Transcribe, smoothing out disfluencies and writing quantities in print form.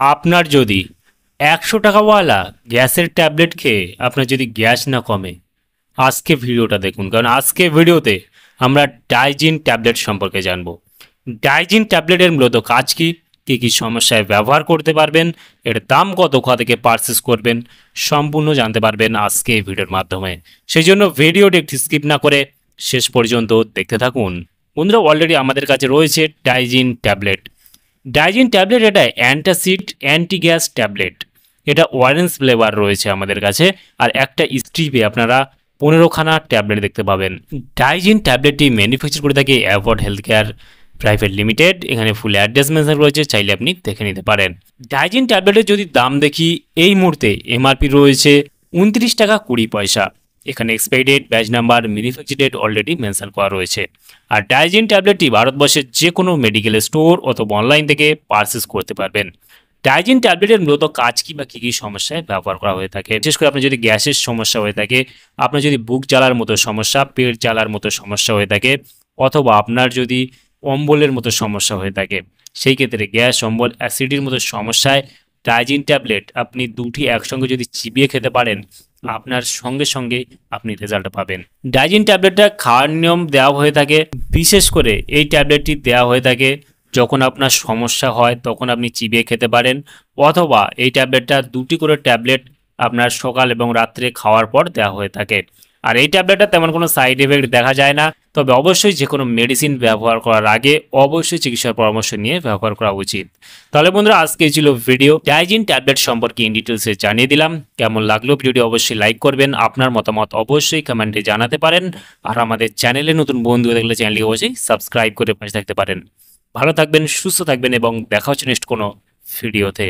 আপনার যদি 100 টাকাওয়ালা গ্যাসের ট্যাবলেট খেয়ে আপনার যদি গ্যাস না কমে, আজকে ভিডিওটা দেখুন, কারণ আজকে ভিডিওতে আমরা ডাইজিন ট্যাবলেট সম্পর্কে জানব। ডাইজিন ট্যাবলেটের মূলত কাজ কী, কী কী সমস্যায় ব্যবহার করতে পারবেন, এর দাম কত, কোথা থেকে পারচেস করবেন, সম্পূর্ণ জানতে পারবেন আজকে এই ভিডিওর মাধ্যমে। সেই জন্য ভিডিওটি একটু স্কিপ না করে শেষ পর্যন্ত দেখতে থাকুন। বন্ধুরা, অলরেডি আমাদের কাছে রয়েছে ডাইজিন ট্যাবলেট। ডাইজিন ট্যাবলেট এটা অ্যান্টাসিড অ্যান্টি গ্যাস ট্যাবলেট। এটা অরেঞ্জ ফ্লেভার রয়েছে আমাদের কাছে, আর একটা স্ট্রিপে আপনারা 15খানা ট্যাবলেট দেখতে পাবেন। ডাইজিন ট্যাবলেটটি ম্যানুফ্যাকচার করে থাকে avoid health care private limited. এখানে ফুল অ্যাড্রেস মেনশন রয়েছে, চাইলে আপনি দেখে নিতে পারেন। ডাইজিন ট্যাবলেটের যদি দাম দেখি, এই মুহূর্তে এমআরপি রয়েছে 29 টাকা 20 পয়সা। এখানে expiry date, batch number, manufacture date already mention করা রয়েছে। আর ডাইজিন ট্যাবলেটটি ভারতবর্ষের যে কোনো মেডিকেল স্টোর অথবা অনলাইন থেকে পারচেস করতে পারবেন। ডাইজিন ট্যাবলেটের মূলত কাজ কী বা কী কী সমস্যায় ব্যবহার করা হয়ে থাকে, বিশেষ করে আপনার যদি গ্যাসের সমস্যা হয়ে থাকে, আপনার যদি বুক জ্বালার মতো সমস্যা, পেট জ্বালার মতো সমস্যা হয়ে থাকে, অথবা আপনার যদি অম্বলের মতো সমস্যা হয়ে থাকে, সেই ক্ষেত্রে গ্যাস, অম্বল, অ্যাসিডির মতো সমস্যায় ডাইজিন ট্যাবলেট আপনি দুটি একসঙ্গে যদি চিবিয়ে খেতে পারেন, আপনার সঙ্গে সঙ্গে আপনি রেজাল্ট পাবেন। ডাইজিন ট্যাবলেটটা খাওয়ার নিয়ম দেওয়া হয়ে থাকে, বিশেষ করে এই ট্যাবলেটটি দেওয়া হয়ে থাকে যখন আপনার সমস্যা হয় তখন আপনি চিবিয়ে খেতে পারেন, অথবা এই ট্যাবলেটটা 2টি করে ট্যাবলেট আপনার সকাল এবং রাত্রে খাওয়ার পর দেওয়া হয়ে থাকে। আর এই ট্যাবলেটটা তেমন কোনো সাইড এফেক্ট দেখা যায় না, তবে অবশ্যই যে কোনো মেডিসিন ব্যবহার করার আগে অবশ্যই চিকিৎসার পরামর্শ নিয়ে ব্যবহার করা উচিত। তাহলে বন্ধুরা, আজকে ছিল ভিডিও ডাইজিন ট্যাবলেট সম্পর্কে ইন ডিটেলসে জানিয়ে দিলাম। কেমন লাগলো ভিডিওটি অবশ্যই লাইক করবেন, আপনার মতামত অবশ্যই কমেন্টে জানাতে পারেন। আর আমাদের চ্যানেলে নতুন বন্ধু দেখলে চ্যানেলটি অবশ্যই সাবস্ক্রাইব করে পাশে থাকতে পারেন। ভালো থাকবেন, সুস্থ থাকবেন এবং দেখা হচ্ছে নেক্সট কোনো ভিডিওতে।